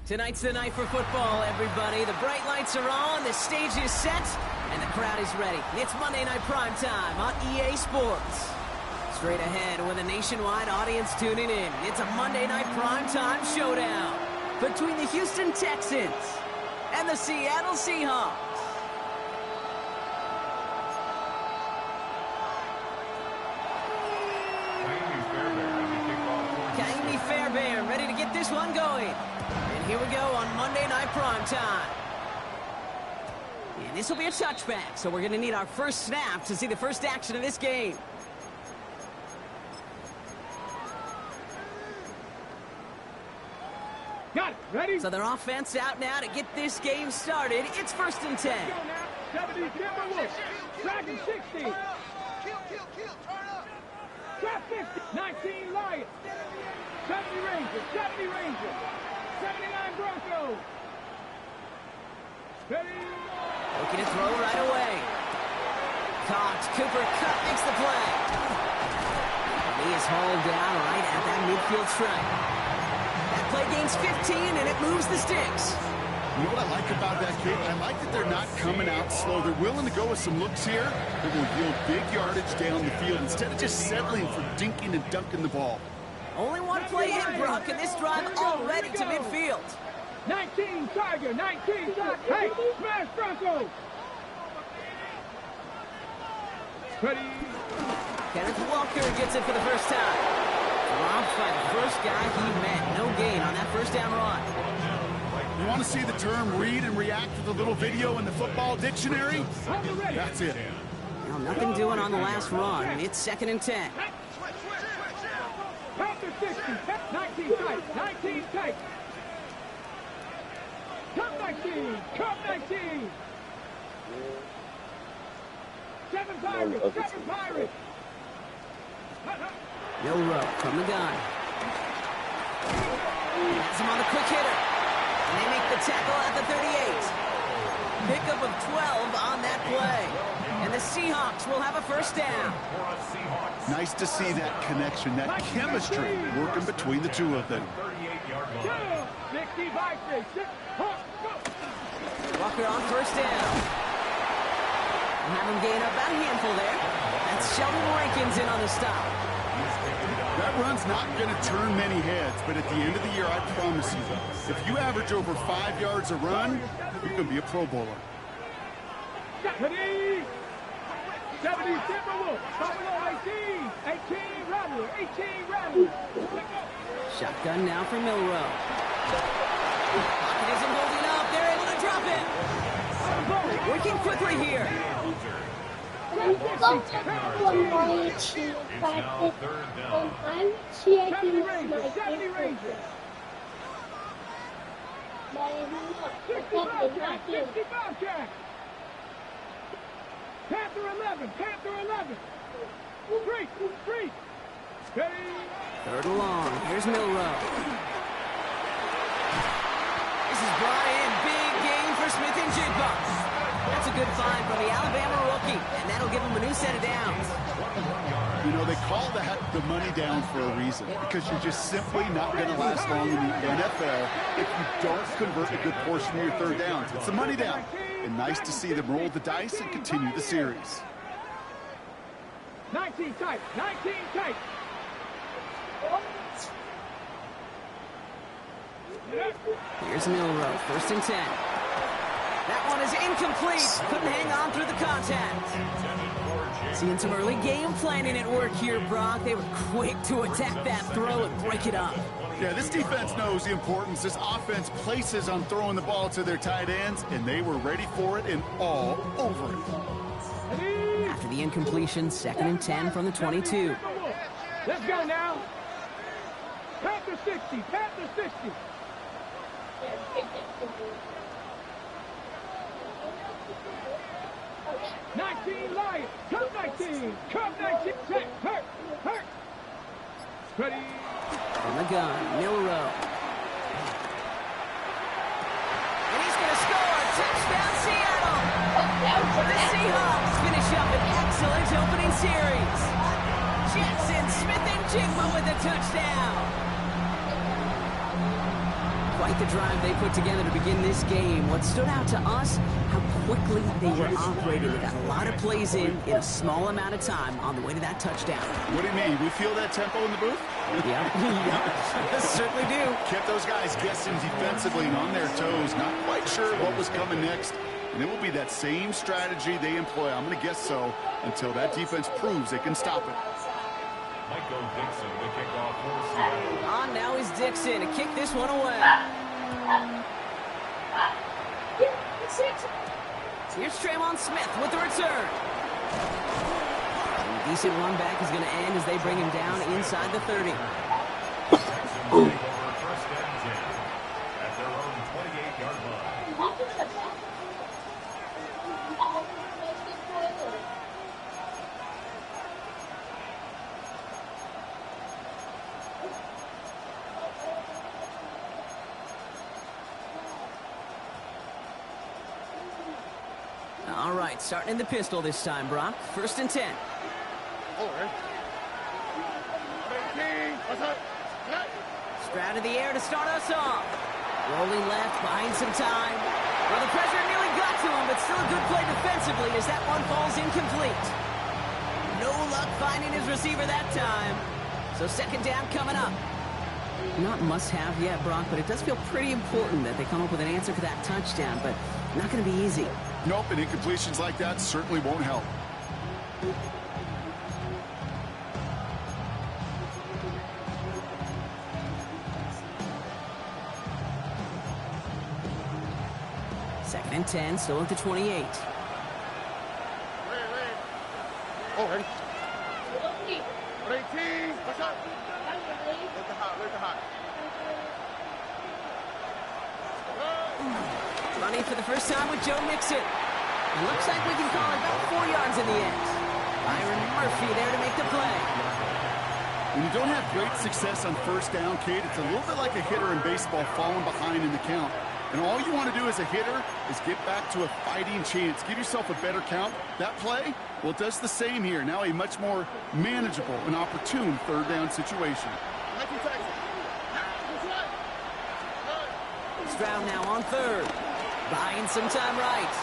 Tonight's the night for football, everybody. The bright lights are on, the stage is set, and the crowd is ready. It's Monday Night Primetime on EA Sports. Straight ahead with a nationwide audience tuning in. It's a Monday Night Primetime showdown between the Houston Texans and the Seattle Seahawks. Fairbairn ready to get this one going. And here we go on Monday Night Primetime. And this will be a touchback, so we're going to need our first snap to see the first action of this game. Got it. Ready? So their offense out now to get this game started. It's 1st and 10. 70 Timberwolves. Dragon 60. Kill, turn up. Trap 50. 19 Lions. 70 Rangers. 70 Rangers. 79 Broncos. Ready? Looking to throw right away. Cox, Cooper Kupp makes the play. He is hauled down right at that midfield stripe. That play gains 15, and it moves the sticks. You know what I like about that kid? I like that they're not coming out slow. They're willing to go with some looks here that will yield big yardage down the field instead of just settling for dinking and dunking the ball. Only one play in, Brock, and this drive already to midfield. 19 Tiger, 19 Tiger. Hey, smash Broncos. Ready? Kenneth Walker gets it for the first time. Dropped by the first guy he met. No gain on that first down run. You want to see the term read and react with a little video in the football dictionary? That's it. Now, nothing doing on the last run. It's 2nd and 10. Panther 60, 19 tight, 19 tight. Cup 19, Cup 19. 7 Pirates, 7 Pirates. Milrow from the gun. Has him on the quick hitter. And they make the tackle at the 38. Pickup of 12 on that play. And the Seahawks will have a first down. Nice to see that connection, that chemistry working between the two of them. 65, Walker on first down. We'll have him gain up about a handful there. That's Sheldon Rankins in on the stop. That run's not going to turn many heads, but at the end of the year, I promise you, if you average over 5 yards a run, you're going to be a Pro Bowler. 70 Timberwolves, Buffalo 18, 18 Rattler, 18 Rattler. Shotgun now for Milrow. Pocket isn't holding up. They're able to drop it. Working quickly here. Panther 11, Panther 11. Street. Ready? 3rd and long. Here's Milrow. This is brought in. Big game for Smith and Jigba. That's a good find from the Alabama rookie, and that'll give him a new set of downs. You know, they call that the money down for a reason, because you're just simply not going to last long in the NFL if you don't convert a good portion of your 3rd downs. It's the money down. And nice to see them roll the dice and continue the series. 19 tight, 19 tight. Here's Milrow, 1st and 10. That one is incomplete. Couldn't hang on through the contact. Seeing some early game planning at work here, Brock. They were quick to attack that throw and break it up. Yeah, this defense knows the importance this offense places on throwing the ball to their tight ends, and they were ready for it and all over it. After the incompletion, 2nd and 10 from the 22. Let's go now. Panther 60, Panther 60. 19 Lions, Cup 19, Cup 19, hurt. Ready? From the gun, Milrow. And he's going to score. Touchdown, Seattle. The Seahawks finish up an excellent opening series. Jetson, Smith, and Jigba with a touchdown. Quite the drive they put together to begin this game. What stood out to us, how quickly they were operating. They got a lot of plays in a small amount of time on the way to that touchdown. What do you mean? We feel that tempo in the booth? Yeah, certainly do. Kept those guys guessing defensively and on their toes, not quite sure what was coming next. And it will be that same strategy they employ, I'm going to guess so, until that defense proves they can stop it. Dixon, the kickoff for Seattle. On now is Dixon to kick this one away. Here's Tremont Smith with the return. A decent run back is going to end as they bring him down inside the 30. Texans take over first and 10 at their own 28-yard line. All right, starting in the pistol this time, Brock. First and 10. Stroud of the air to start us off. Rolling left, buying some time. Well, the pressure nearly got to him, but still a good play defensively as that one falls incomplete. No luck finding his receiver that time. So second down coming up. Not must-have yet, Brock, but it does feel pretty important that they come up with an answer for that touchdown, but not going to be easy. Nope, and incompletions like that certainly won't help. Second and 10, still at the 28. Oh, ready? 18. What's up? Look the hot. Running for the first time with Joe Mixon. It looks like we can call it about 4 yards in the end. Byron Murphy there to make the play. When you don't have great success on first down, Kate, it's a little bit like a hitter in baseball falling behind in the count. And all you want to do as a hitter is get back to a fighting chance. Give yourself a better count. That play, well, it does the same here. Now a much more manageable and opportune third down situation. Stroud now on third. Buying some time right.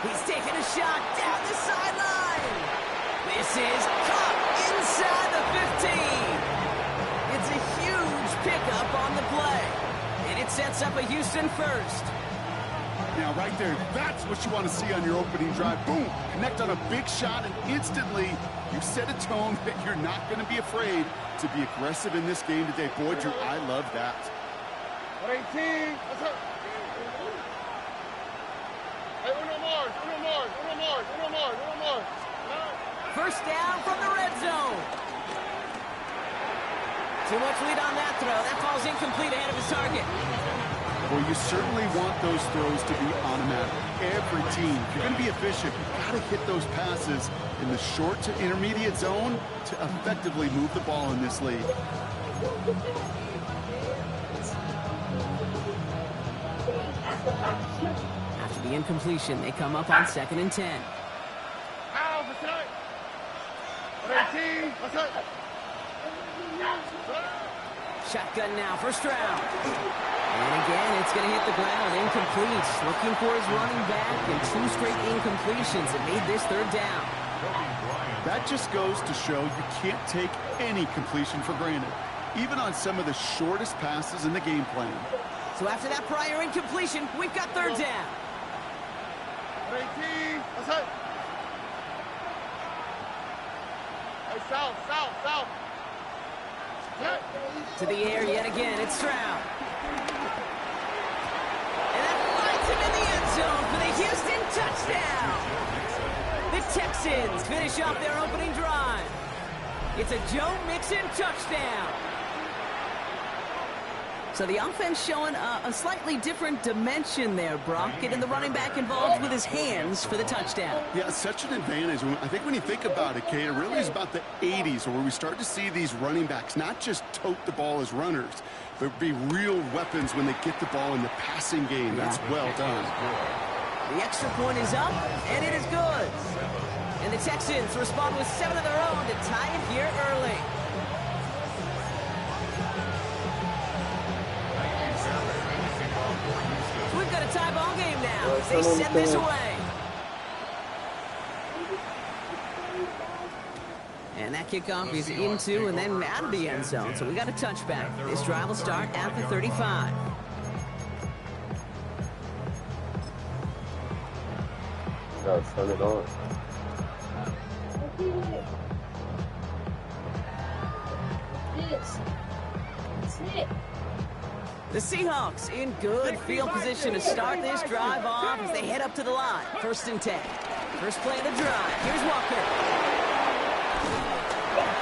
He's taking a shot down the sideline. This is caught inside the 15. It's a huge pickup on the play. And it sets up a Houston first. Now, right there, that's what you want to see on your opening drive. Boom! Connect on a big shot, and instantly you set a tone that you're not going to be afraid to be aggressive in this game today. Boy, Drew, I love that. 18. What's up? Hey, uno more. First down from the red zone. Too much lead on that throw. That falls incomplete ahead of his target. Well, you certainly want those throws to be automatic. Every team, if you're going to be efficient, you've got to hit those passes in the short to intermediate zone to effectively move the ball in this league. After the incompletion, they come up on second and 10. Ow, what's up? 18. What's up? Shotgun now for Stroud. And again, it's going to hit the ground. Incomplete. Looking for his running back, and 2 straight incompletions that made this third down. That just goes to show you can't take any completion for granted, even on some of the shortest passes in the game plan. So after that prior incompletion, we've got third down. 18. What's up? Hey, south. To the air yet again, it's Stroud. And that finds him in the end zone for the Houston touchdown. The Texans finish off their opening drive. It's a Joe Mixon touchdown. So the offense showing a slightly different dimension there, Brock, getting the running back involved with his hands for the touchdown. Yeah, such an advantage. I think when you think about it, Kate, it really is about the 80s where we start to see these running backs not just tote the ball as runners, but be real weapons when they get the ball in the passing game. That's well done. The extra point is up, and it is good. And the Texans respond with 7 of their own to tie it here early. game now as they send this away. And that kickoff is into and then out of the end zone. So we got a touchback. This drive will start at the 35. Gotta turn it on. The Seahawks in good field position to start this drive off as they head up to the line. 1st and 10. First play of the drive. Here's Walker.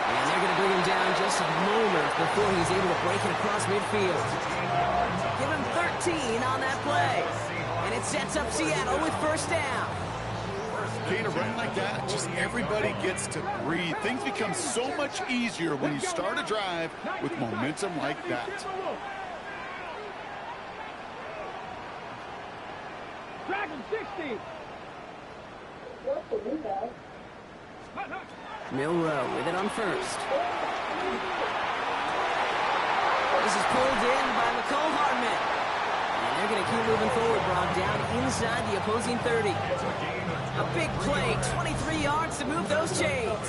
And they're going to bring him down just a moment before he's able to break it across midfield. Give him 13 on that play. And it sets up Seattle with 1st down. Okay, to run like that, just everybody gets to breathe. Things become so much easier when you start a drive with momentum like that. Dragon 60. Milrow with it on 1st. This is pulled in by McCole Hardman. And they're going to keep moving forward, Brock, down inside the opposing 30. A big play, 23 yards to move those chains.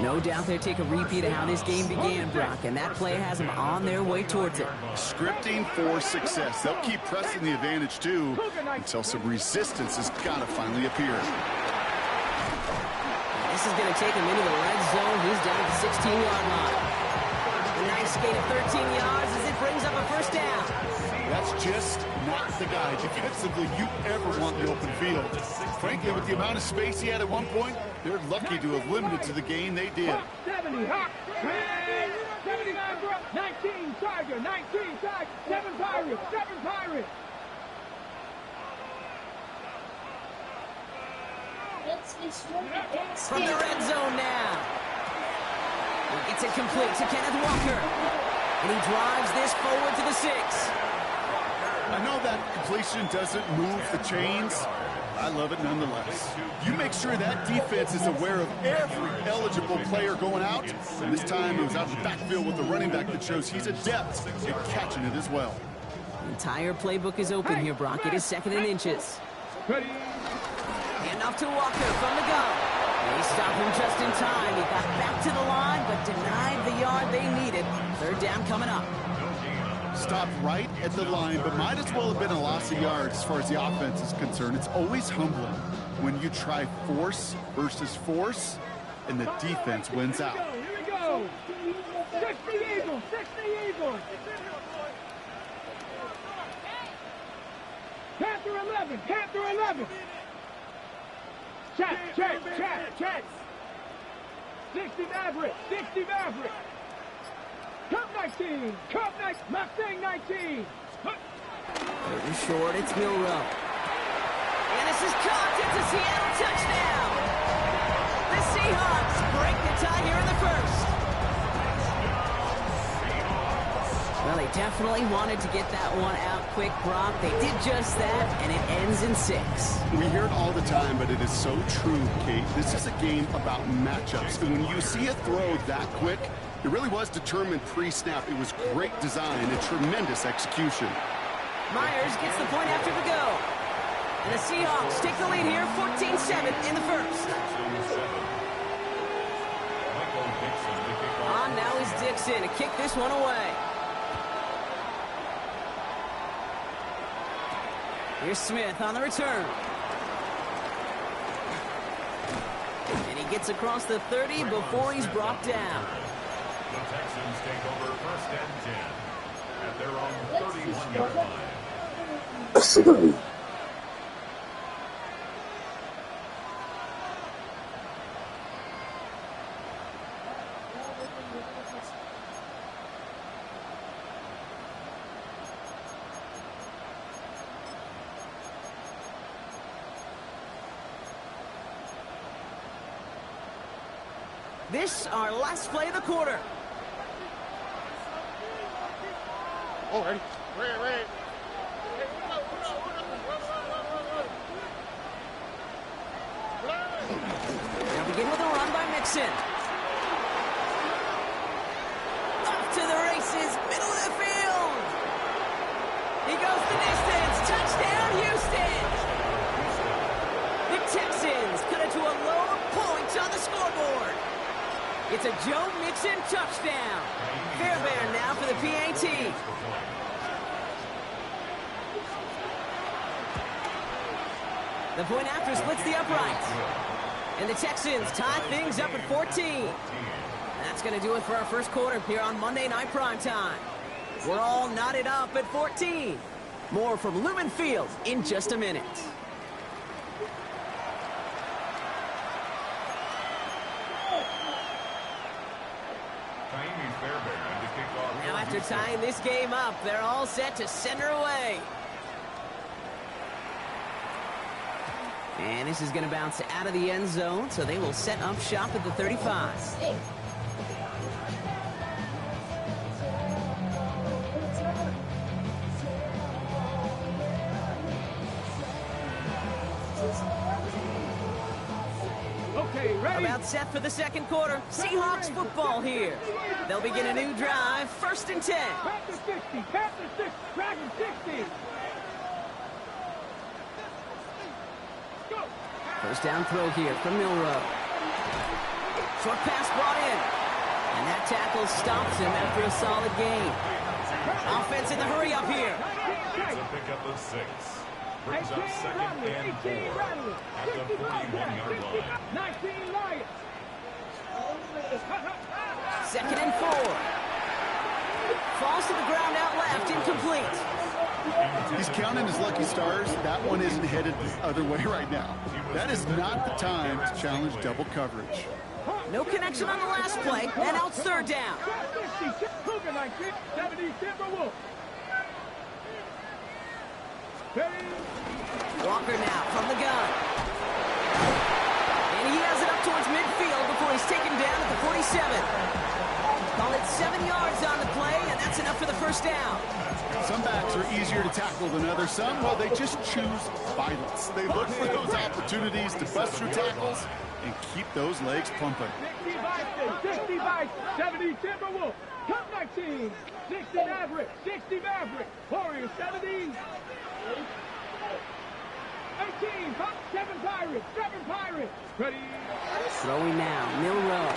No doubt they'll take a repeat of how this game began, Brock, and that play has them on their way towards it. Scripting for success. They'll keep pressing the advantage, too, until some resistance has got to finally appear. This is going to take him into the red zone. He's down at the 16-yard line. A nice gain of 13 yards as it brings up a 1st down. That's just not the guy defensively you ever want in the open field. Frankly, with the amount of space he had at one point, they're lucky to have limited to the gain they did. 70, Hawk, 79, 19, Tiger, 19, Tiger, 7 Pirates, 7 Pirates. From the red zone now. He gets it complete to Kenneth Walker. And he drives this forward to the 6. I know that completion doesn't move the chains. I love it nonetheless. You make sure that defense is aware of every eligible player going out. And this time it was out of the backfield with the running back that shows he's adept at catching it as well. The entire playbook is open here, Brock. It is 2nd and inches. Hand off to Walker from the gun. They stop him just in time. He got back to the line, but denied the yard they needed. 3rd down coming up. Stopped right at the line, but might as well have been a loss of yards as far as the offense is concerned. It's always humbling when you try force versus force, and the defense wins out. Here we go. 60 Eagles, 60 Eagles. Panther 11, Panther 11. Check. 60 Maverick, 60 Maverick. Cup 19, Mustang 19. Very short, it's Milrow. And this is caught. It's a Seattle touchdown. The Seahawks break the tie here in the 1st. Well, they definitely wanted to get that one out quick, Brock. They did just that, and it ends in 6. We hear it all the time, but it is so true, Kate. This is a game about matchups. And when you see a throw that quick, it really was determined pre-snap. It was great design and tremendous execution. Myers gets the point after the go. And the Seahawks take the lead here, 14-7 in the 1st. On now is Dixon to kick this one away. Here's Smith on the return. And he gets across the 30 before he's brought down. The Texans take over 1st and 10 at their own 31-yard line. This our last play of the quarter. Oh, ready? Ready. They'll begin with a run by Mixon. Off to the races, middle of the field. He goes the distance. Touchdown, Houston. It's a Joe Mixon touchdown. Fairbairn now for the PAT. The point after splits the uprights. And the Texans tie things up at 14. That's going to do it for our first quarter here on Monday Night Primetime. We're all knotted up at 14. More from Lumen Field in just a minute. Now after tying this game up, they're all set to send her away. And this is going to bounce out of the end zone, so they will set up shop at the 35. Okay, ready? About set for the second quarter. Seahawks football here. They'll begin a new drive, 1st and 10. Panther 60, Panther 6, Dragon 60. Go. First down throw here from Milrow. Short pass brought in. And that tackle stops him after a solid gain. Offense in the hurry up here. It's a pickup of 6. Brings up 2nd and 4 at the 41-yard line. 19 Lions. 2nd and 4. Falls to the ground out left, incomplete. He's counting his lucky stars. That one isn't headed the other way right now. That is not the time to challenge double coverage. No connection on the last play, and now it's 3rd down. 60, Cougar 19, 70 Timberwolves. Walker now from the gun. And he has it up towards midfield before he's taken down at the 47. Call it 7 yards on the play, and that's enough for the first down. Some backs are easier to tackle than others. Some, well, they just choose violence. They look for those opportunities to bust through tackles and keep those legs pumping. 60 Vikes, 70 Timberwolves. Cup 19, 60 Maverick, 60 Maverick. Warriors 70. 18, 7 Pirates, 7 Pirates. Ready? Throwing now, Milrow.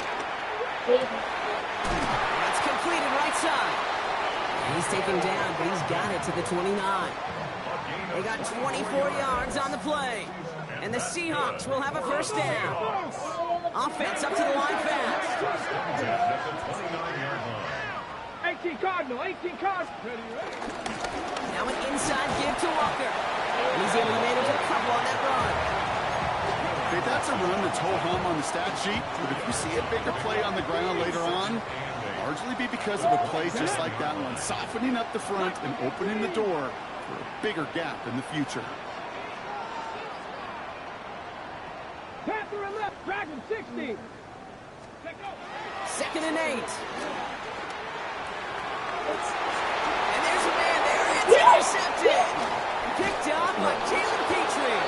That's completed right side. He's taken down, but he's got it to the 29. They got 24 yards on the play. And the Seahawks will have a first down. Offense up to the line fast. 18 Cardinal, 18 Cardinal. Now an inside give to Walker. And he's able to manage a couple on that run. Okay, that's a run that's ho-hum on the stat sheet, but if you see a bigger play on the ground later on, it'll largely be because of a play just like that one, softening up the front and opening the door for a bigger gap in the future. Panther and left, Dragon 60. 2nd and 8. And there's a man there. It's intercepted. Picked up by Jalen Petrie.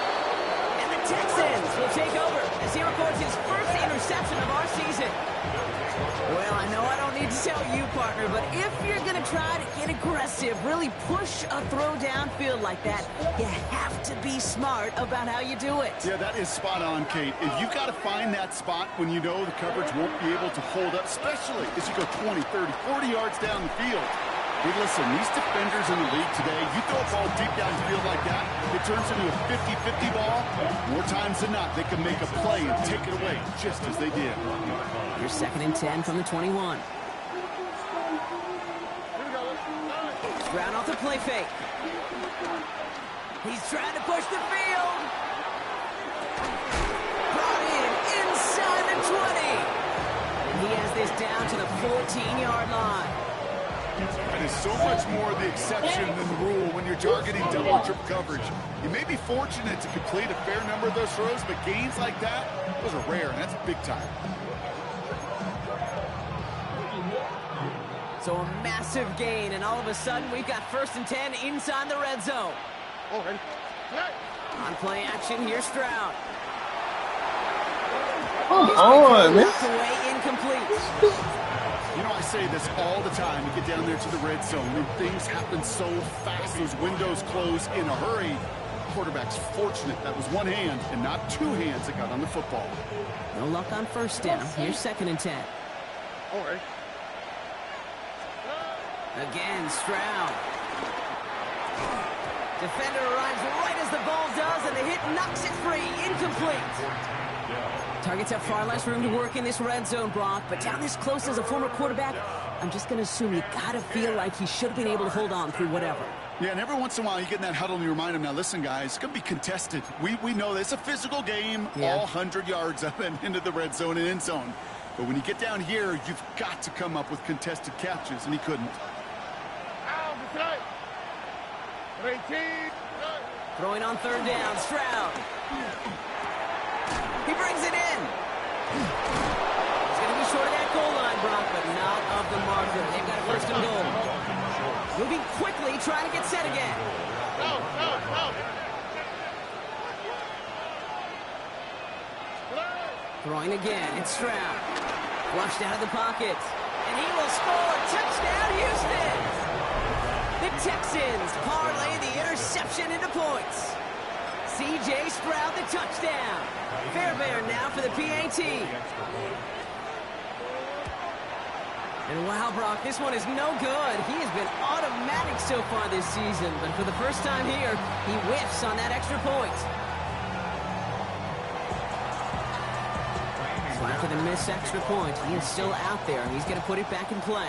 And the Texans will take over as he records his first interception of our season. Well, I know I don't need to tell you, partner, but if you're going to try to get aggressive, really push a throw downfield like that, you have to be smart about how you do it. Yeah, that is spot on, Kate. If you've got to find that spot when you know the coverage won't be able to hold up, especially as you go 20, 30, 40 yards down the field. Hey, listen, these defenders in the league today, you throw a ball deep down the field like that, it turns into a 50-50 ball. More times than not, they can make a play and take it away, just as they did. Here's 2nd and 10 from the 21. Brown off the play fake. He's trying to push the field. Brought in inside the 20. And he has this down to the 14-yard line. That is so much more the exception than the rule when you're targeting double or triple coverage. You may be fortunate to complete a fair number of those throws, but gains like that, those are rare, and that's big time. So a massive gain, and all of a sudden we've got 1st and 10 inside the red zone. Already. On play action, here's Stroud. Come on, man. Knocked away, incomplete. You know, I say this all the time. You get down there to the red zone, and things happen so fast. Those windows close in a hurry. Quarterback's fortunate that was one hand and not two hands that got on the football. No luck on 1st down. Here's 2nd and 10. All right. Again, Stroud. Defender arrives right as the ball does, and the hit knocks it free. Incomplete. Targets have far less room to work in this red zone, Brock, but down this close as a former quarterback, I'm just going to assume you got to feel like he should have been able to hold on through whatever. Yeah, and every once in a while you get in that huddle and you remind him, now listen, guys, it's going to be contested. We know this. It's a physical game, all 100 yards up and into the red zone and end zone. But when you get down here, you've got to come up with contested catches, and he couldn't. Throwing on third down, Stroud. He brings it in. He's going to be short of that goal line, Brock, but not of the marker. They've got a first and goal. Moving quickly, trying to get set again. Throwing again, it's Stroud. Flushed out of the pocket. And he will score. Touchdown, Houston! The Texans parlay the interception into points. C.J. Stroud, the touchdown. Fairbairn now for the PAT. And wow, Brock, this one is no good. He has been automatic so far this season, but for the first time here, he whiffs on that extra point. So after the missed extra point, he is still out there, and he's going to put it back in play.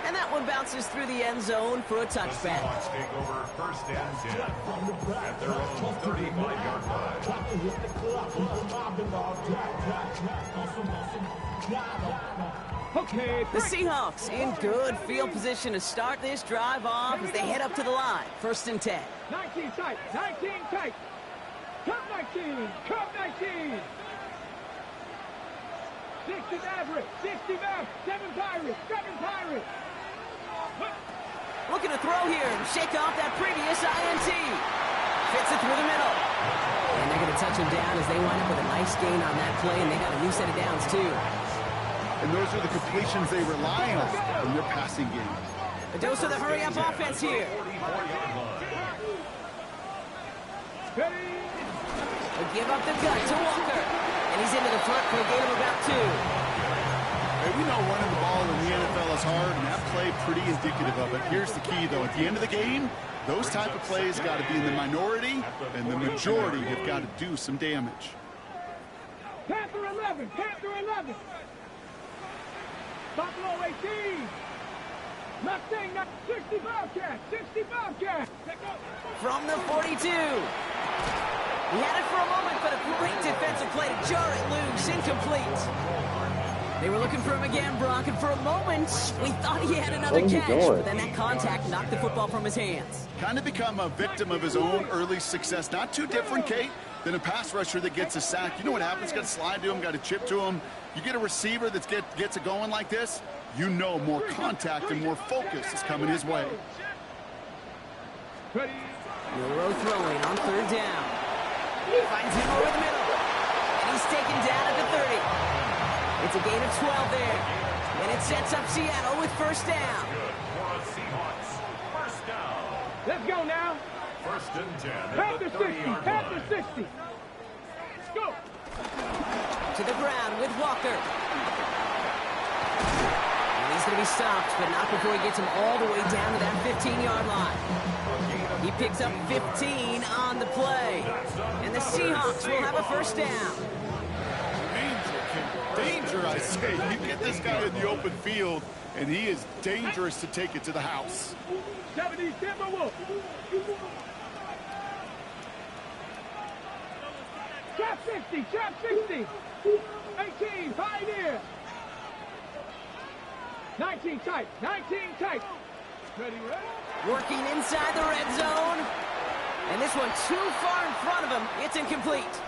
And that one bounces through the end zone for a touchback. Seahawks take over first and 10 at their own 35-yard line. Okay, The Seahawks in good field position to start this drive off as they head up to the line. First and 10. 19 tight, 19 tight. Come 19, come 19. 60 Maverick, 60 Maverick, 7 Pirates, 7 Pirates. Looking to throw here and shake off that previous INT. Fits it through the middle. And they're going to touch him down as they wind up with a nice gain on that play, and they got a new set of downs, too. And those are the completions they rely on in their passing game. A dose of the hurry-up offense here. Ready? A give up the gut to Walker. And he's into the front for a gain of about 2. Hey, we know running the ball in the NFL is hard, and that play pretty indicative of it. Here's the key, though. At the end of the game, those type of plays got to be in the minority, and the majority have got to do some damage. Panther 11, Panther 11. Buffalo 18. Mustang 60 Bobcat, 60 Bobcat. From the 42. He had it for a moment, but a great defensive play to jar it loose. Incomplete. They were looking for him again, Brock, and for a moment, we thought he had another catch. But then that contact knocked the football from his hands. Kind of become a victim of his own early success. Not too different, Kate, than a pass rusher that gets a sack. You know what happens? Got to slide to him, got to chip to him. You get a receiver that gets it going like this, you know more contact and more focus is coming his way. Ready? Milrow throwing on third down. Finds him over the middle. And he's taken down at the 30. It's a gain of 12 there. And it sets up Seattle with first down. Good for the Seahawks. First down. Let's go now. First and 10 at Panther the 60, 30-yard Panther line. 60. Go. To the ground with Walker. And he's going to be stopped, but not before he gets him all the way down to that 15-yard line. He picks up 15 on the play. And the Seahawks will have a first down. Danger, I say. You get this guy in the open field, and he is dangerous to take it to the house. 70 Timberwolf. Trap 60, trap 60. 18, Pioneer. 19 tight, 19 tight. Ready, ready? Working inside the red zone. And this one too far in front of him. It's incomplete.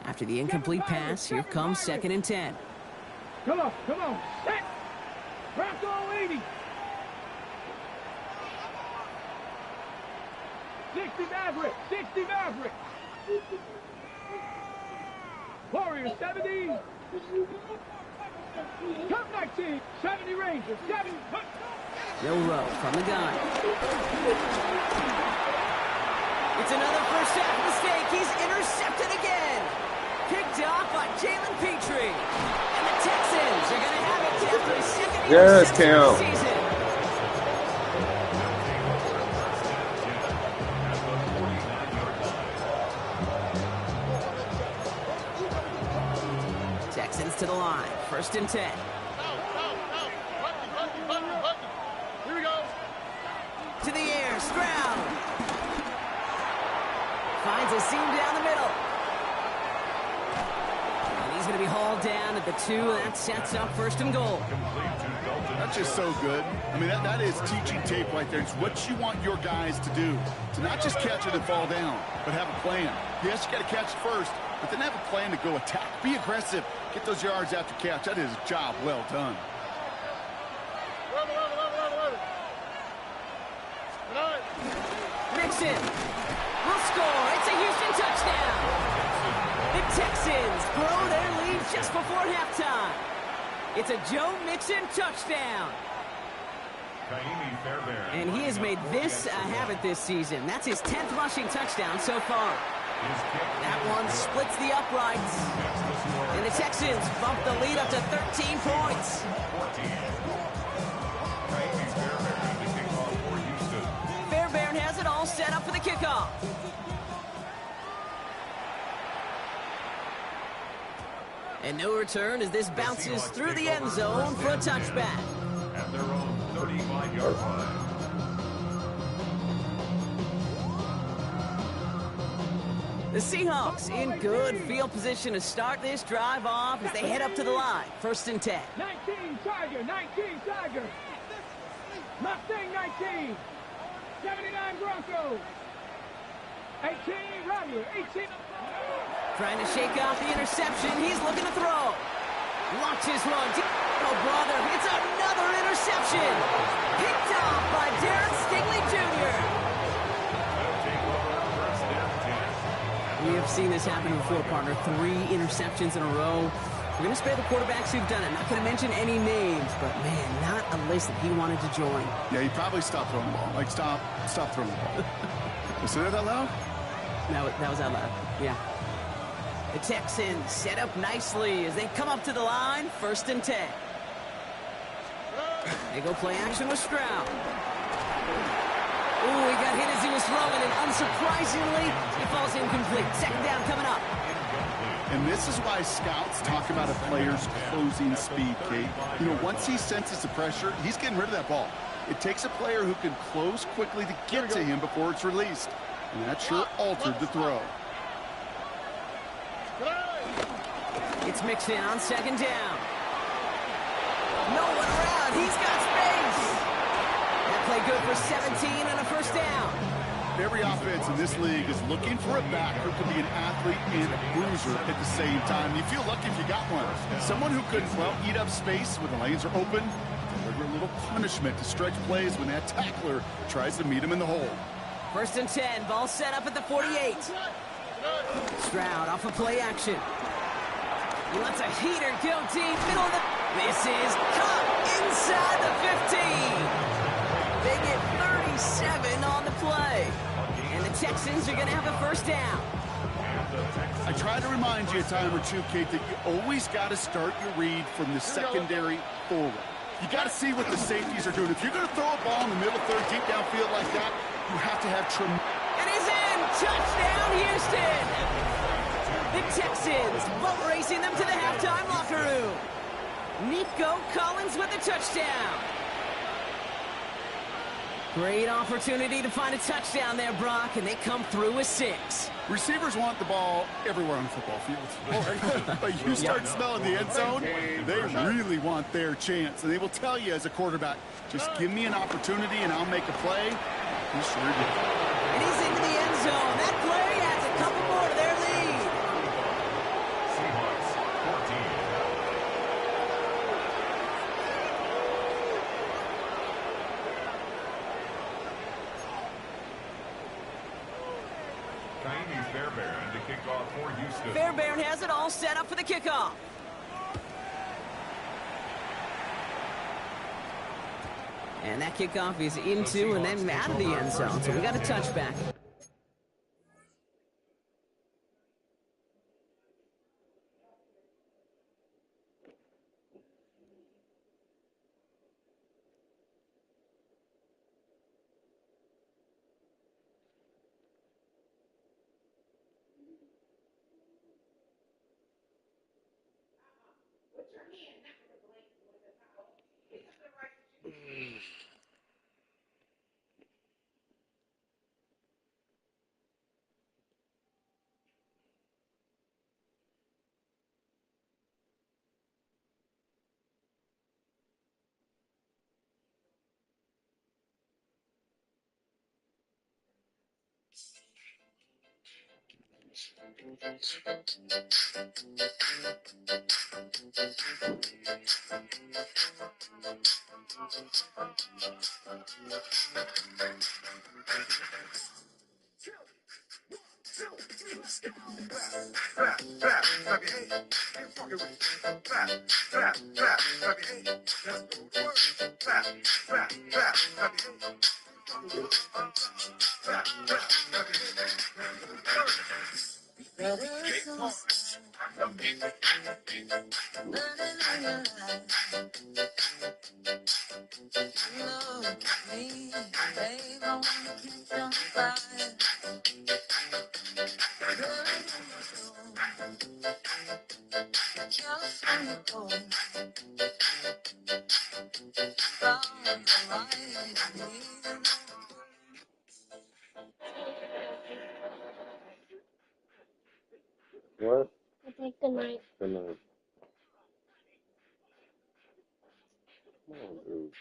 After the incomplete pass, here comes second and 10. Come on, set. Bronco 80. 60 Maverick, 60 Maverick. Warriors 70. Cup 19, 70 Rangers, 70. Milrow from the gun. It's another first half mistake. He's intercepted again. Picked off by Jalen Petrie. And the Texans are going to have it after his second interception of the season. Texans to the line. 1st and 10. Here we go. To the air. Stroud. Finds a seam down the middle. And he's going to be hauled down at the 2. That sets up 1st and goal. That's just so good. I mean, that is teaching tape right there. It's what you want your guys to do. To not just catch it and fall down, but have a plan. Yes, you got to catch it first, but then have a plan to go attack. Be aggressive. Get those yards after catch. That is a job well done. Mixon will score. It's a Houston touchdown. The Texans grow their lead just before halftime. It's a Joe Mixon touchdown. And he has made this a habit this season. That's his 10th rushing touchdown so far. That one splits the uprights. And the Texans bump the lead up to 13 points. Fairbairn has it all set up for the kickoff. And no return as this bounces through the end zone for a touchback. At their own 35-yard line. The Seahawks in good field position to start this drive off as they head up to the line. 1st and 10. 19 Tiger, 19 Tiger. Mustang 19. 79 Broncos. 18 Rattler, 18. Trying to shake off the interception. He's looking to throw. Launches one. Oh, brother. It's another interception. Picked off by Darren Stingley Jr. We have seen this happen before, partner. 3 interceptions in a row. We're going to spare the quarterbacks who've done it. Not going to mention any names, but, man, not a list that he wanted to join. Yeah, he probably stopped throwing the ball. Like, stop throwing the ball. You say that out loud? That was out loud, yeah. The Texans set up nicely as they come up to the line. 1st and 10. They go play action with Stroud. Ooh, he got hit as he was throwing, and unsurprisingly, he falls incomplete. 2nd down coming up. And this is why scouts talk about a player's closing speed, Kate. You know, once he senses the pressure, he's getting rid of that ball. It takes a player who can close quickly to get to him before it's released. And that sure altered the throw. It's Mixon on 2nd down. No one around. He's got space. That play good for 17 and a 1st down. Every offense in this league is looking for a back who can be an athlete and a bruiser at the same time. You feel lucky if you got one. Someone who could, well, eat up space when the lanes are open, deliver a little punishment to stretch plays when that tackler tries to meet him in the hole. 1st and 10. Ball set up at the 48. Stroud off of play action. He lets a heater go deep, middle of the... This is caught inside the 15. They get 37 on the play. And the Texans are going to have a 1st down. I try to remind you a time or two, Kate, that you always got to start your read from the secondary forward. You got to see what the safeties are doing. If you're going to throw a ball in the middle third, deep downfield like that, you have to have tremendous... And he's in! Touchdown, Houston! The Texans boat racing them to the halftime locker room. Nico Collins with a touchdown. Great opportunity to find a touchdown there, Brock, and they come through with 6. Receivers want the ball everywhere on the football field. But you start smelling the end zone, they really want their chance. And they will tell you as a quarterback, just give me an opportunity and I'll make a play. He sure did. And he's into the end zone. That play adds a couple more to their lead. Seahawks 14. Fairbairn to kick off for Houston. Fairbairn has it all set up for the kickoff. And that kickoff is into and then out of the end zone. So we got a touchback. What? I think good night. Good night. Come on, dude.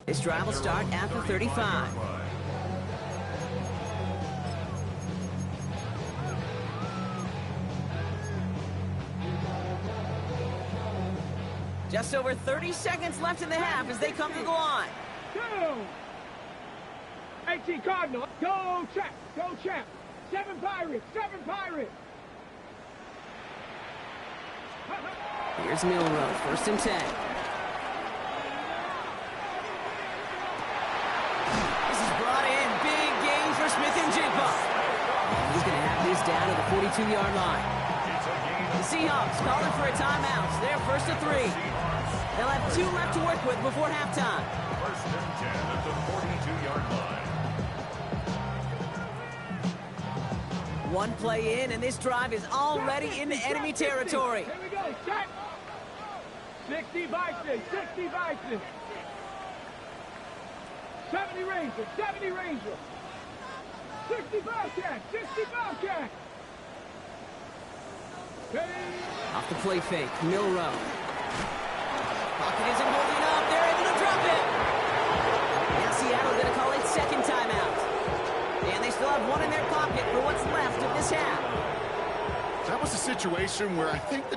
This drive will start at the 35. Just over 30 seconds left in the half as they come to the line. Go! 18 Cardinal. Go Champ. Go Champ. 7 Pirates. 7 Pirates. Here's Milrow, 1st and 10. This is brought in. Big gain for Smith-Njigba. He's going to have this down to the 42-yard line. The Seahawks calling for a timeout. They're 1st and 3. They'll have 2 left to work with before halftime. 1st and 10 at the 42-yard line. One play in, and this drive is already into enemy territory. Here we go. Check. 60 Bison. 60 Bison. 70 Rangers. 70 Rangers. 60 Bobcats. 60 Bobcats. Off the play fake, Milrow. Pocket isn't holding up. They're able to drop it. Now Seattle going to call it 2nd timeout. And they still have 1 in their pocket for what's left of this half. That was a situation where I think the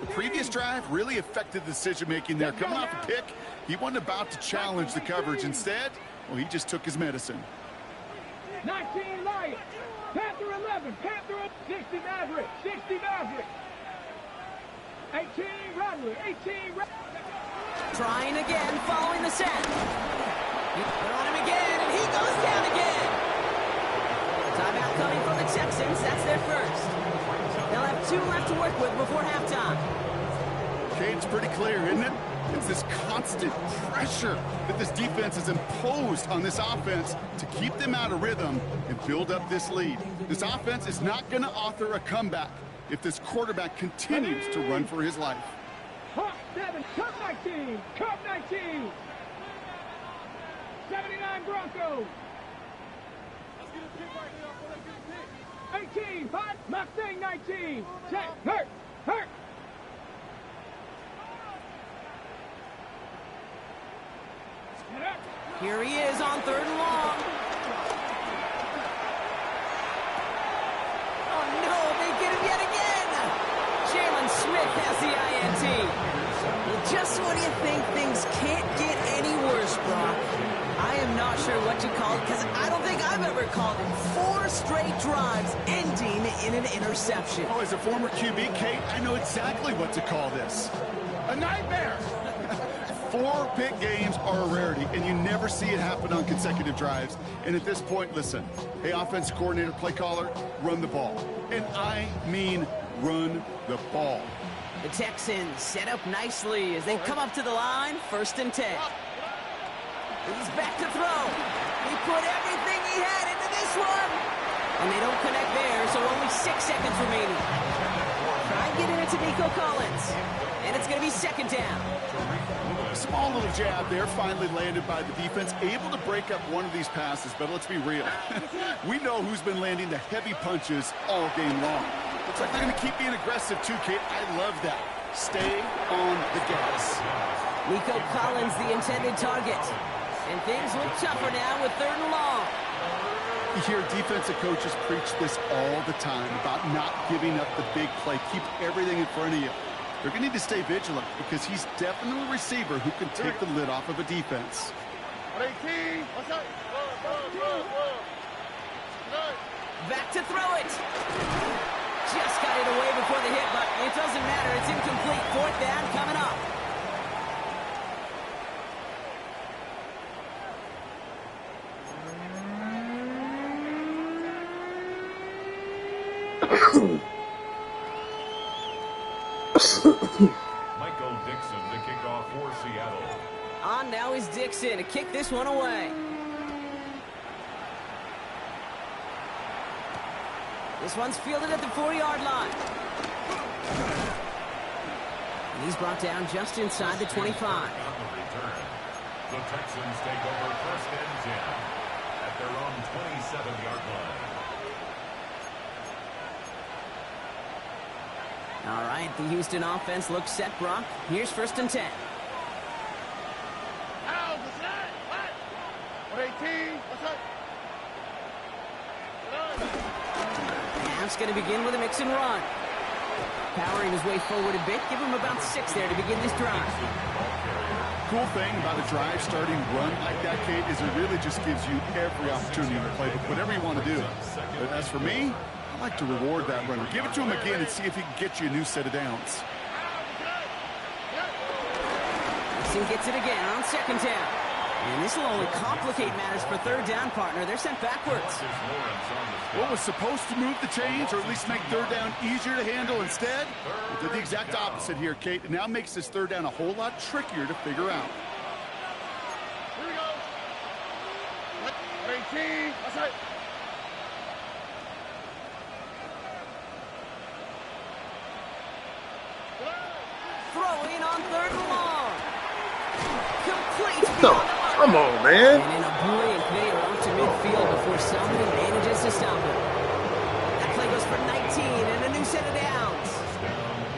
previous drive, really affected the decision-making there. Coming off a pick, he wasn't about to challenge the coverage. Instead, well, he just took his medicine. 19 Lions. Panther 11. Panther 60 Maverick. 60 Maverick. 18 Rattler. 18 Rattler. Trying again, following the set. They're on him again, and he goes down again. Timeout coming from the Texans. That's their first. They'll have 2 left to work with before halftime. Okay, it's pretty clear, isn't it? It's this constant pressure that this defense has imposed on this offense to keep them out of rhythm and build up this lead. This offense is not going to author a comeback if this quarterback continues to run for his life. Hawk 7, Cup 19, Cup 19. 79 Broncos. 18, 5, Mustang 19. Check, hurt. Here he is on 3rd and long. Oh, no, they get him yet again. Jalen Smith has the INT. Well, just when you think things can't get any worse, Brock, I am not sure what to call it because I don't think I've ever called it 4 straight drives ending in an interception. Oh, as a former QB, Kate, I know exactly what to call this. A nightmare. 4 pick games are a rarity, and you never see it happen on consecutive drives. And at this point, listen, hey, offensive coordinator, play caller, run the ball. And I mean run the ball. The Texans set up nicely as they come up to the line, 1st and 10. He's back to throw. He put everything he had into this one. And they don't connect there, so only 6 seconds remaining. Try and get it into Nico Collins. And it's going to be 2nd down. A small little jab there finally landed by the defense, able to break up one of these passes, but let's be real. We know who's been landing the heavy punches all game long. Looks like they're going to keep being aggressive too, Kate. I love that. Stay on the gas. Nico Collins, the intended target. And things look tougher now with 3rd and long. You hear defensive coaches preach this all the time about not giving up the big play. Keep everything in front of you. They're going to need to stay vigilant because he's definitely a receiver who can take the lid off of a defense. Back to throw it. Just got it away before the hit, but it doesn't matter. It's incomplete. 4th down coming up. Michael Dixon to kick off for Seattle. On now is Dixon to kick this one away. This one's fielded at the 4-yard line. And he's brought down just inside the 25. On the return, the Texans take over 1st and 10 at their own 27-yard line. All right, the Houston offense looks set, Brock. Here's 1st and 10. Half's going to begin with a mix and run. Powering his way forward a bit. Give him about 6 there to begin this drive. Cool thing about a drive starting run like that, Kate, is it really just gives you every opportunity in the playbook, whatever you want to do. But as for me, I like to reward that runner. Give it to him again and see if he can get you a new set of downs. Dixon gets it again on 2nd down. And this will only complicate matters for 3rd down, partner. They're sent backwards. What was supposed to move the chains, or at least make 3rd down easier to handle instead? We did the exact opposite here, Kate. It now makes this 3rd down a whole lot trickier to figure out. Here we go. 18. That's right. Throwing on 3rd and long. Complete. Come on, man. And in a blink, they are out to midfield before somebody manages to stop him. That play goes for 19 and a new set of downs.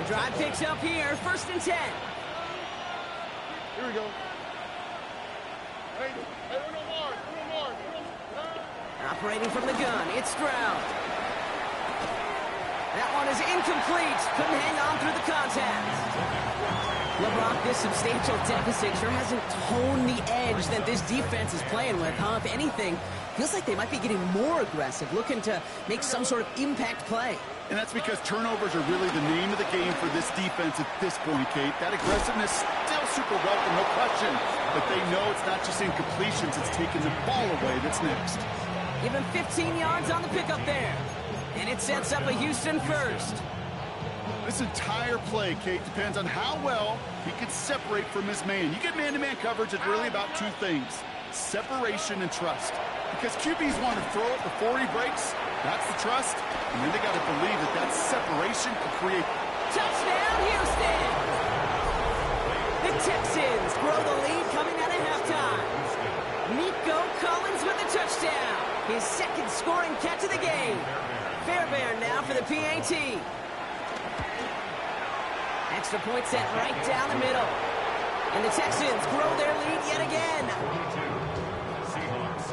The drive picks up here, 1st and 10. Here we go. Hey, no more. Operating from the gun, it's Stroud. That one is incomplete. Couldn't hang on through the contact. LeBron, this substantial deficit sure hasn't toned the edge that this defense is playing with, huh? If anything, feels like they might be getting more aggressive, looking to make some sort of impact play. And that's because turnovers are really the name of the game for this defense at this point, Kate. That aggressiveness still super welcome, no question. But they know it's not just incompletions, it's taking the ball away that's next. Give him 15 yards on the pickup there. And it sets up a Houston 1st. This entire play, Kate, depends on how well he can separate from his man. You get man-to-man coverage, it's really about two things, separation and trust. Because QBs want to throw it before he breaks, that's the trust, and then they got to believe that that separation can create. Touchdown, Houston! The Texans grow the lead coming out of halftime. Nico Collins with the touchdown. His second scoring catch of the game. Fairbairn now for the PAT. Extra point set right down the middle. And the Texans grow their lead yet again. Seahawks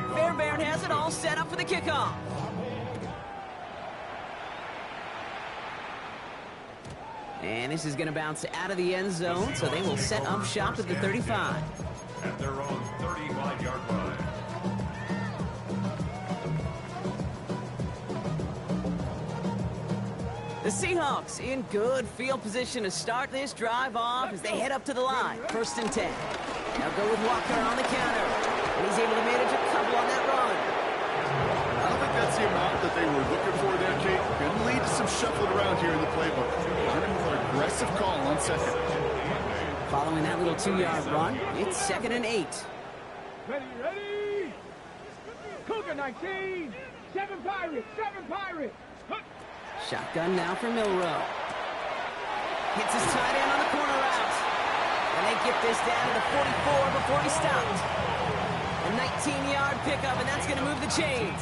14. Fairbairn has it all set up for the kickoff. And this is going to bounce out of the end zone, so they will set up shop at the 35. At their own 35-yard line. The Seahawks in good field position to start this drive off as they head up to the line. 1st and 10. They'll go with Walker on the counter. And he's able to manage a couple on that run. I don't think that's the amount that they were looking for there, Kate. Going to lead to some shuffling around here in the playbook. Running with an aggressive call on second. Following that little 2-yard run, it's 2nd and 8. Ready! Cougar 19! 7 Pirates! 7 Pirates! Shotgun now for Milrow. Hits his tight end on the corner route. And they get this down to the 44 before he stopped. A 19-yard pickup, and that's going to move the chains.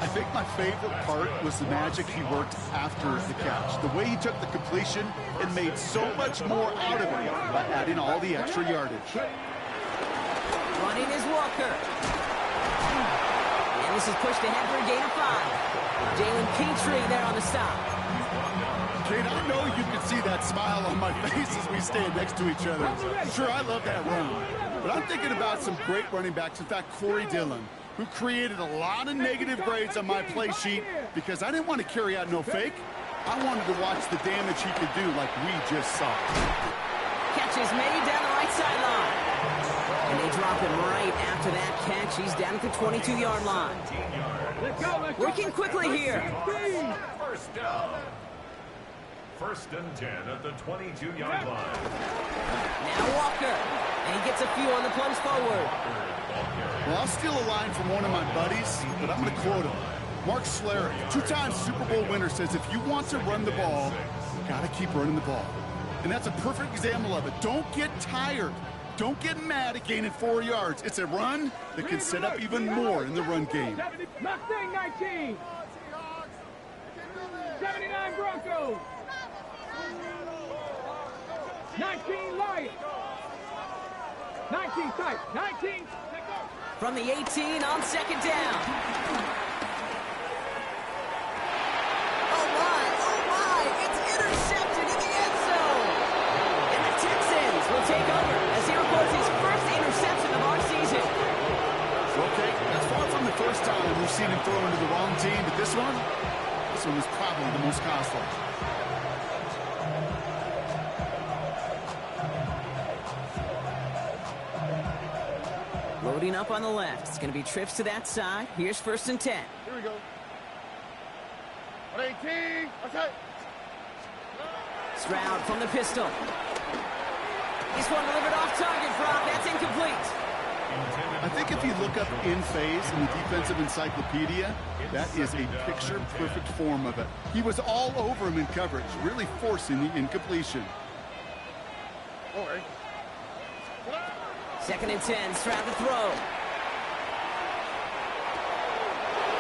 I think my favorite part was the magic he worked after the catch. The way he took the completion and made so much more out of it by adding all the extra yardage. Running is Walker. And this is pushed ahead for a gain of 5. Jalen Petrie there on the stop. Kate, I know you can see that smile on my face as we stand next to each other. Sure, I love that run. But I'm thinking about some great running backs. In fact, Corey Dillon, who created a lot of negative grades on my play sheet because I didn't want to carry out no fake. I wanted to watch the damage he could do like we just saw. Catch is made down the right sideline. And they drop him right after that catch. He's down at the 22-yard line. Working quickly here. First down. 1st and 10 at the 22-yard line. Now Walker. And he gets a few on the plunge forward. Well, I'll steal a line from one of my buddies, but I'm going to quote him. Mark Schlereth, 2-time Super Bowl winner, says if you want to run the ball, you got to keep running the ball. And that's a perfect example of it. Don't get tired. Don't get mad at gaining 4 yards. It's a run that can set up even more in the run game. Mustang 19! 79 Broncos! 19 Lions! 19 tight! 19! From the 18 on 2nd down. Oh my, it's intercepted in the end zone. And the Texans will take over as he records his first interception of our season. Okay, that's far from the first time we've seen him throw into the wrong team, but this one was probably the most costly. Loading up on the left. It's going to be trips to that side. Here's 1st and 10. Here we go. 118. Okay. Stroud from the pistol. This one delivered off target, Brock. That's incomplete. I think if you look up in phase in the defensive encyclopedia, that is a picture-perfect form of it. He was all over him in coverage, really forcing the incompletion. All right. 2nd and 10, Stroud to throw.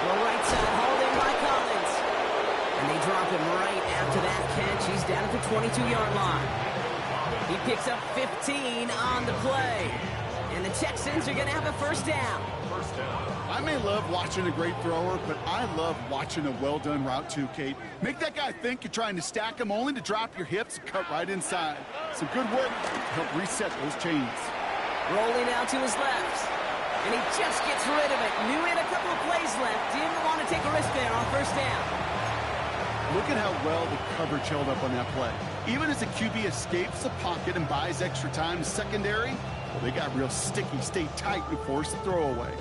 Well, right side, holding by Collins. And they drop him right after that catch. He's down at the 22-yard line. He picks up 15 on the play. And the Texans are going to have a 1st down. I may love watching a great thrower, but I love watching a well-done route too, Kate. Make that guy think you're trying to stack him only to drop your hips and cut right inside. Some good work to help reset those chains. Rolling out to his left. And he just gets rid of it. Knew he had a couple of plays left. Didn't want to take a risk there on 1st down. Look at how well the coverage held up on that play. Even as the QB escapes the pocket and buys extra time in secondary, well, they got real sticky, stayed tight, and forced the throw away.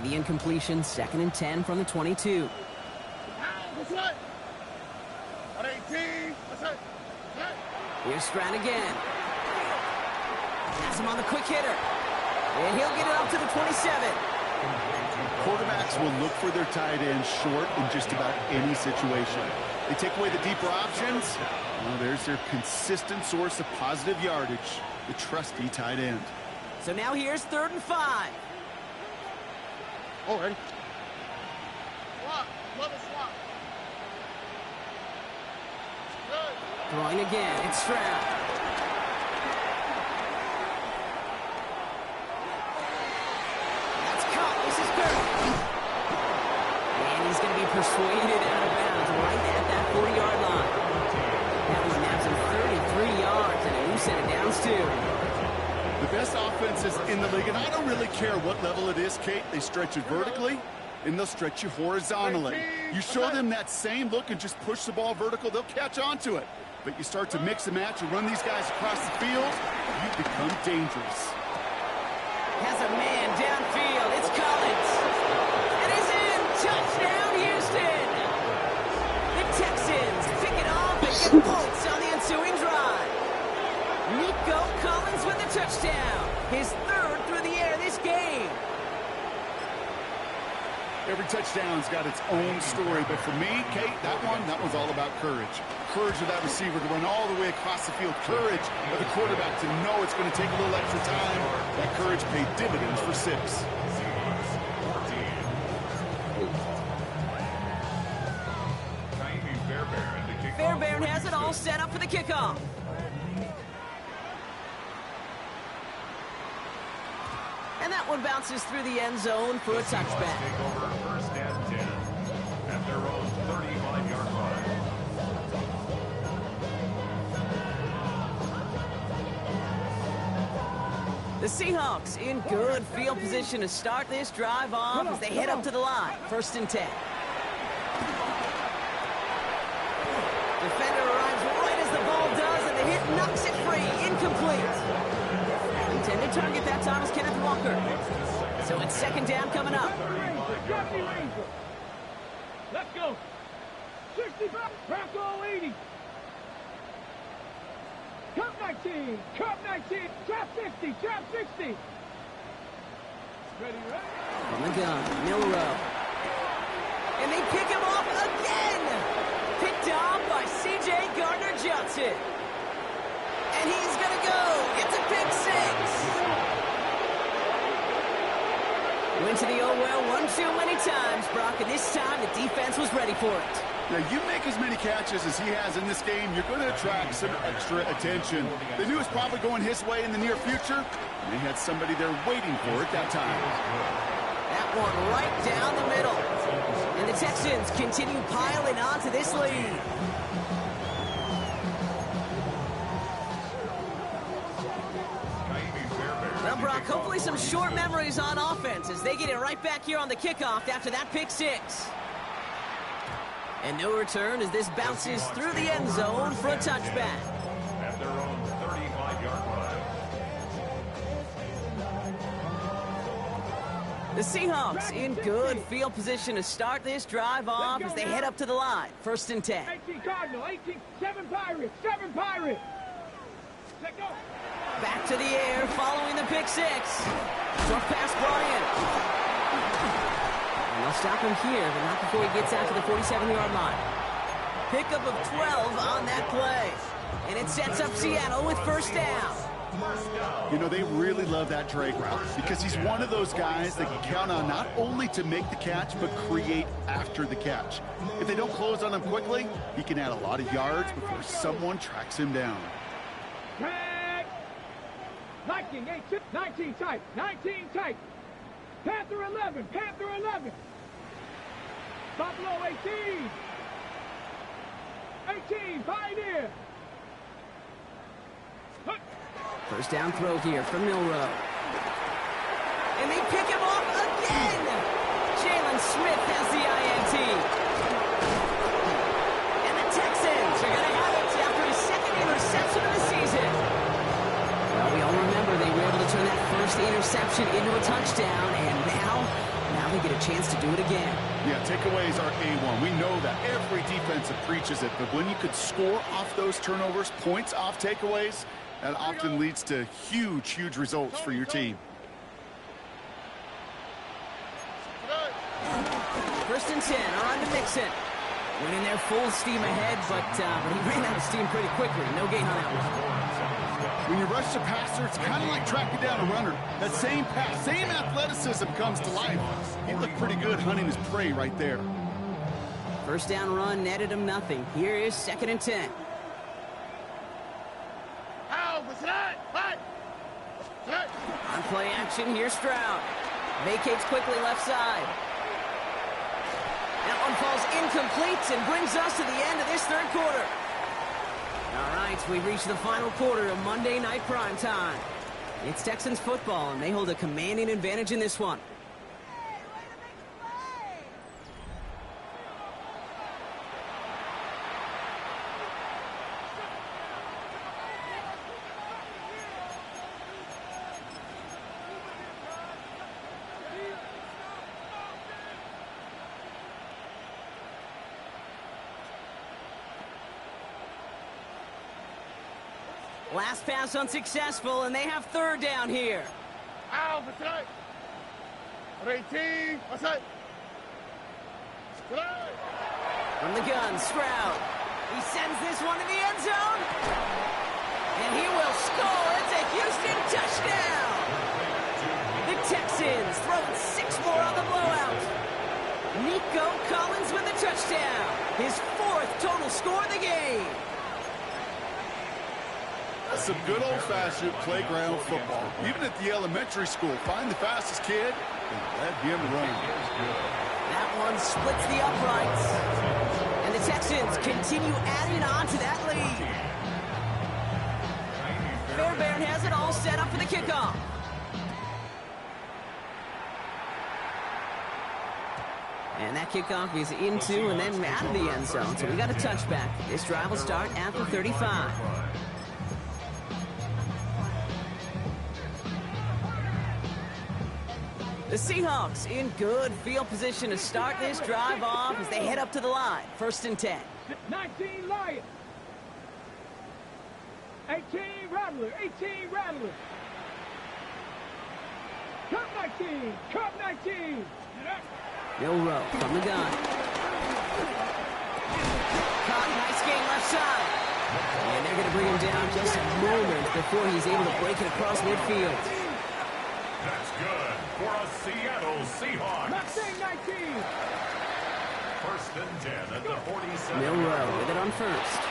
the incompletion, 2nd and 10 from the 22. That's right. At 18. That's it. Here's Stroud again. Has him on the quick hitter. And he'll get it up to the 27. Quarterbacks will look for their tight end short in just about any situation. They take away the deeper options. Well, there's their consistent source of positive yardage, the trusty tight end. So now here's 3rd and 5. All right. Swap. Love a swap. Good. Throwing again. It's Stroud. That's caught. This is good. And he's going to be persuaded out of bounds right at that 40-yard line. That was naps him 33 yards and a new set of downs, too. The best offenses in the league, and I don't really care what level it is, Kate, they stretch it vertically, and they'll stretch you horizontally. You show them that same look and just push the ball vertical, they'll catch on to it. But you start to mix and match and run these guys across the field, you become dangerous. Has a man downfield. It's Collins. It is in. Touchdown, Houston. The Texans pick it off and get points on the ensuing drive. Nico Collins with the touchdown. His 3rd through the air this game. Every touchdown's got its own story, but for me, Kate, that was all about courage. Courage of that receiver to run all the way across the field. Courage of the quarterback to know it's going to take a little extra time. That courage paid dividends for 6. Fairbairn has it all set up for the kickoff. And that one bounces through the end zone for a touchback. Take over 1st and 10 at their own 35-yard line. The Seahawks in good field position to start this drive off as they head up to the line. 1st and 10. Defender arrives right as the ball does, and the hit knocks it free. Incomplete. Intended target that time is Kenneth Walker. So it's 2nd down coming up. Let's go. 65. Bronco 80. Cup 19. Cup 19. Trap 60. Trap 60. Ready, ready. From the gun, Milrow. And they pick him off again. Picked off by C.J. Gardner-Johnson. And he's going to go. It's a pick 6. Went to the old well one too many times, Brock, and this time the defense was ready for it. Now, you make as many catches as he has in this game, you're going to attract some extra attention. They knew it was probably going his way in the near future, and they had somebody there waiting for it that time. That one right down the middle. And the Texans continue piling onto this lead. Well, Brock, hopefully some short memories on offense as they get it right back here on the kickoff after that pick 6. And no return as this bounces through the end zone for a touchback. At their own 35-yard line. The Seahawks in good field position to start this drive off as they head up to the line. 1st and 10. 18 Cardinal, 18, 7 Pirates, 7 Pirates. Let go. Back to the air following the pick 6. Short pass Bryant. And they'll stop him here, but not before he gets out to the 47-yard line. Pickup of 12 on that play. And it sets up Seattle with 1st down. You know, they really love that drag route because he's one of those guys that can count on not only to make the catch, but create after the catch. If they don't close on him quickly, he can add a lot of yards before someone tracks him down. Tag. 19, 18, 19 tight, 19 tight. Panther 11, Panther 11. Buffalo 18. 18, Pioneer. 1st down throw here from Milrow. And they pick him off again. Jalen Smith has the INT. And the Texans are going to have it after his 2nd interception of the season. Well, we all remember they were able to turn that 1st interception into a touchdown, and now Now they get a chance to do it again. Yeah, takeaways are A1. We know that. Every defensive preaches it. But when you could score off those turnovers, points off takeaways, that often leads to huge, huge results for your team. First and 10, on to Mixon. Went in there full steam ahead, but he ran out of steam pretty quickly. No gain on that one. When you rush the passer, it's kind of like tracking down a runner. That same pass, same athleticism comes to life. He looked pretty good hunting his prey right there. First down run netted him nothing. Here is 2nd and 10. On play action, here's Stroud. Vacates quickly left side. That one falls incomplete and brings us to the end of this 3rd quarter. All right, we've reached the final quarter of Monday Night Primetime. It's Texans football, and they hold a commanding advantage in this one. Last pass unsuccessful, and they have 3rd down here. From the gun, Stroud. He sends this one to the end zone. And he will score. It's a Houston touchdown. The Texans throwing 6 more on the blowout. Nico Collins with the touchdown. His 4th total score of the game. Some good old-fashioned playground football. Even at the elementary school, find the fastest kid and let him run. That one splits the uprights. And the Texans continue adding on to that lead. Fairbairn has it all set up for the kickoff. And that kickoff is into and then out of the end zone. So we got a touchback. This drive will start at the 35. The Seahawks in good field position to start this drive off as they head up to the line. 1st and 10. 19 Lions. 18 Rattler. 18 Rattler. Cup 19. Cup 19. Milrow from the gun. Caught, nice game left side. And they're going to bring him down just a moment before he's able to break it across midfield. That's good for a Seattle Seahawks. 19. 1st and 10 at the 47. Milrow with it on 1st.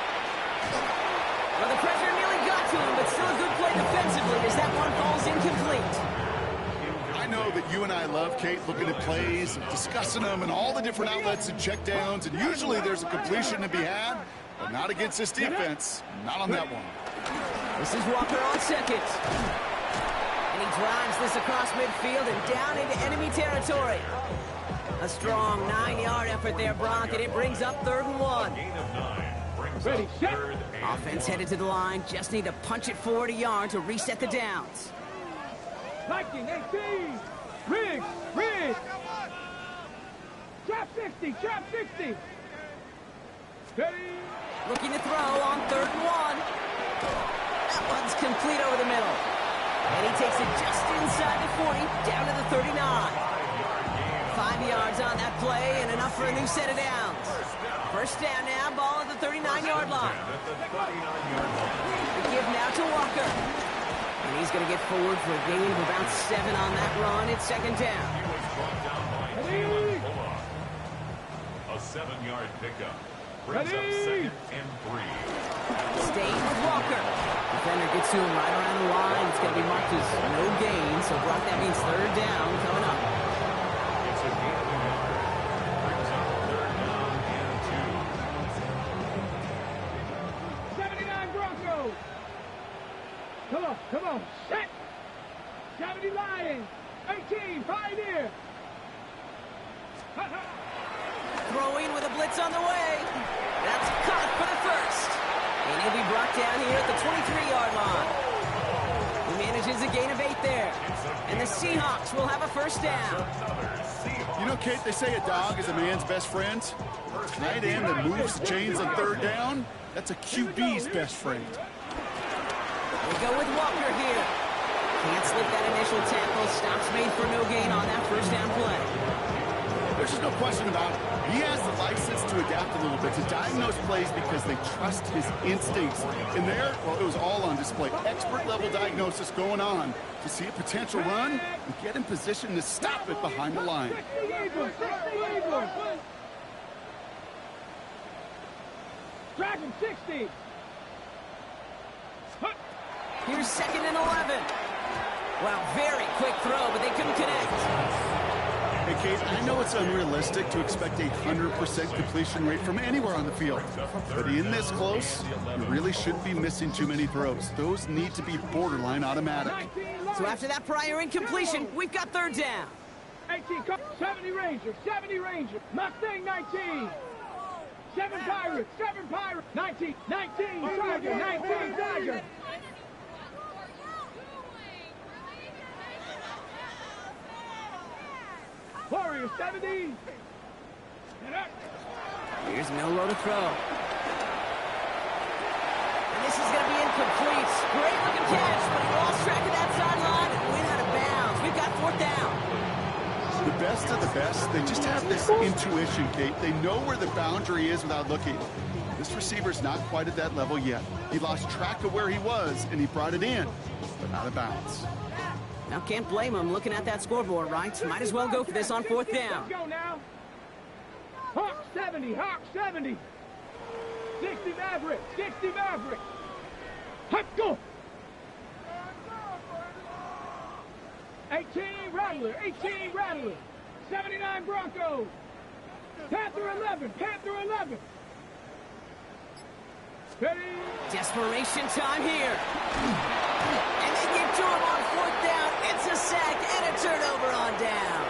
Well, the pressure nearly got to him, but still a good play defensively as that one falls incomplete. I know that you and I love, Kate, looking at plays, discussing them, and all the different outlets and checkdowns, and usually there's a completion to be had, but not against this defense. Not on that one. This is Walker on 2nd. And he drives this across midfield and down into enemy territory. A strong 9-yard effort there, Brock, and it brings up 3rd and 1. Gain of 9 brings Ready, up set. 3rd and Offense headed to the line. Just need to punch it forward a yard to reset the downs. Viking 18. Riggs. Trap 60. Trap 60. Ready. Looking to throw on 3rd and 1. That one's complete over the middle. And he takes it just inside the 40, down to the 39. 5 yards on that play and enough for a new set of downs. First down now, ball at the 39-yard line. The give now to Walker. And he's going to get forward for a gain of about 7 on that run. It's 2nd down. a 7-yard pickup. Brings up 2nd and 3. Staying with Walker. Defender gets to him right around the line. It's going to be marked as no gain. So, Brock, that means 3rd down coming up. It's a gain of a yard. Brings up 3rd down and 2. 79 Broncos. Come on. Set. 70 Lions. 18 Pioneer. Throwing with a blitz on the way. That's caught for the 1st. And he'll be brought down here at the 23-yard line. He manages a gain of 8 there. And the Seahawks will have a first down. You know, Kate, they say a dog is a man's best friend. A tight end that moves the chains on third down, that's a QB's best friend. We go with Walker here. Can't slip that initial tackle. Stops made for no gain on that first down play. There's just no question about it. He has the license to adapt a little bit, to diagnose plays because they trust his instincts. And there, well, it was all on display. Expert-level diagnosis going on to see a potential run and get in position to stop it behind the line. Dragon 60. Here's 2nd and 11. Wow, very quick throw, but they couldn't connect. Hey, Kate, I know it's unrealistic to expect a 100% completion rate from anywhere on the field. But in this close, you really shouldn't be missing too many throws. Those need to be borderline automatic. So after that prior incompletion, we've got 3rd down. 18, 70 Rangers, 70 Rangers. Mustang 19. 7 Pirates, 7 Pirates. 19, Tiger, 19, Tiger. Warriors 70. Here's Milroe to throw. And this is going to be incomplete. Great looking catch, but he lost track of that sideline and went out of bounds. We've got 4th down. The best of the best, they just have this intuition, Kate. They know where the boundary is without looking. This receiver's not quite at that level yet. He lost track of where he was, and he brought it in, but out of bounds. Now, can't blame him looking at that scoreboard, right? Might as well go for this on 4th down. Let's go now. Hawk 70, Hawk 70. 60 Maverick, 60 Maverick. Hawk, go. 18 Rattler, 18 Rattler. 79 Broncos. Panther 11, Panther 11. Ready? Desperation time here. And they get to him on 4th down. It's a sack and a turnover on down.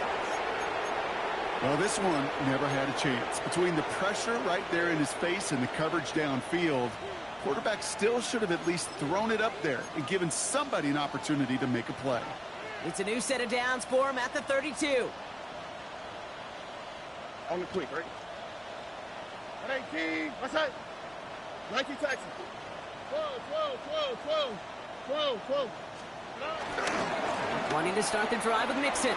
Well, this one never had a chance. Between the pressure right there in his face and the coverage downfield, quarterback still should have at least thrown it up there and given somebody an opportunity to make a play. It's a new set of downs for him at the 32. On the quick, right? 18. What's that? 19 Texans. 12. Wanting to start the drive with Mixon. A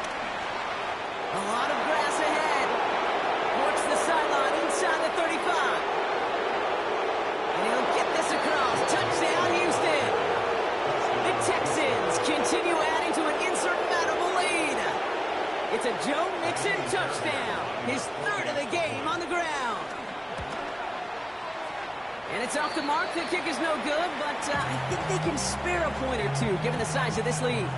lot of grass ahead. Works the sideline inside the 35. And he'll get this across. Touchdown, Houston. The Texans continue adding to an insurmountable lead. It's a Joe Mixon touchdown. His 3rd of the game on the ground. And it's off the mark. The kick is no good, but I think they can spare a point or two given the size of this lead.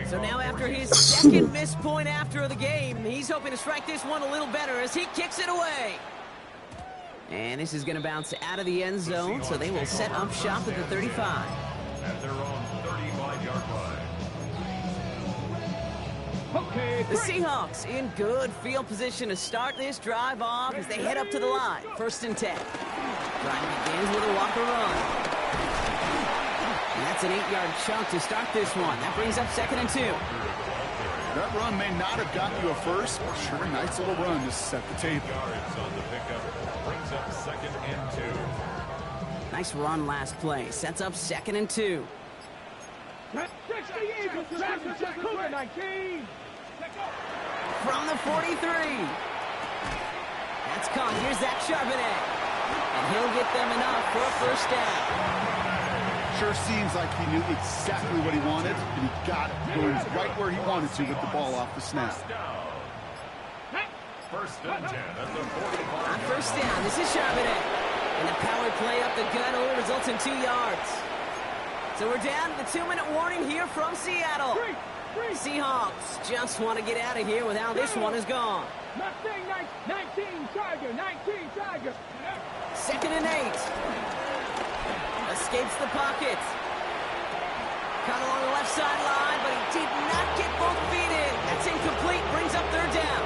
So now after his 2nd missed point after the game, he's hoping to strike this one a little better as he kicks it away. And this is going to bounce out of the end zone, so they will set up shop at the 35. At their own 35-yard line. Okay, The Seahawks in good field position to start this drive off as they head up to the line. 1st and 10. Drive begins with a Walker run. And that's an 8-yard chunk to start this one. That brings up 2nd and 2. That run may not have got you a first, but sure, a nice little run to set the table. Yards on the pickup. Brings up 2nd and 2. Nice run last play. Sets up 2nd and 2. 60 Eagles, 19. From the 43. That's caught. Here's Zach Charbonnet. And he'll get them enough for a first down. Sure seems like he knew exactly what he wanted, and he got it. Going right where he wanted to with the ball off the snap. First and 10 at the 45. On 1st down, this is Charbonnet. And the power play up the gut only results in 2 yards. So we're down to the 2-minute warning here from Seattle. Seahawks just want to get out of here with how this one is gone. Mustang 19 Tiger, 19 Tiger. 2nd and 8. Escapes the pocket. Caught along the left sideline, but he did not get both feet in. That's incomplete. Brings up 3rd down.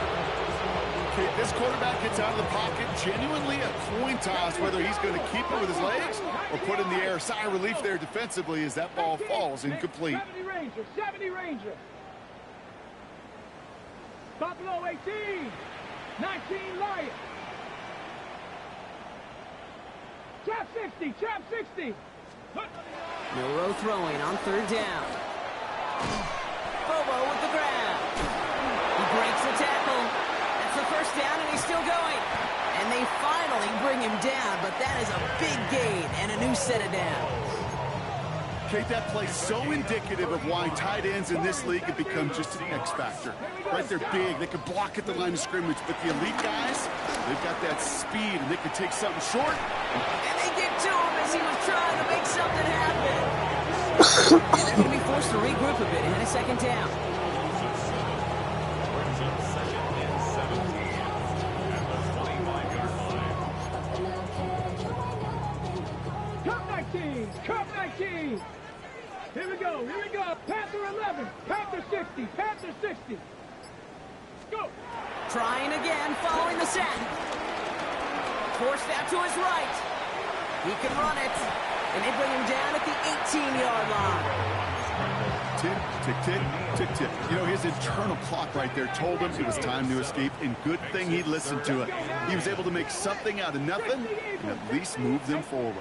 Okay, this quarterback gets out of the pocket, genuinely a coin toss whether he's going to keep it with his legs or put in the air. Sigh of relief there defensively as that ball falls incomplete. 70 Ranger, 70 Ranger. Buffalo 18, 19 Lion. Trap 60, trap 60. Milroe throwing on third down. Bobo with the grab. He breaks the tackle. That's the first down, and he's still going. And they finally bring him down, but that is a big gain and a new set of downs. Okay, that play so indicative of why tight ends in this league have become just an X factor. Right, they're big, they can block at the line of scrimmage, but the elite guys, they've got that speed, and they can take something short. And they get to him as he was trying to make something happen. And they're going to be forced to regroup a bit ahead of second down. Brings up second and 17 at the 25-yard line. Cup 19, Cup 19. Here we go, here we go. Panther 11, Panther 60, Panther 60. Go. Trying again, following the sack. Forced out to his right. He can run it. And they bring him down at the 18-yard line. Tick, tick, tick, tick, tick. You know, his internal clock right there told him it was time to escape, and good thing he listened to it. He was able to make something out of nothing and at least move them forward.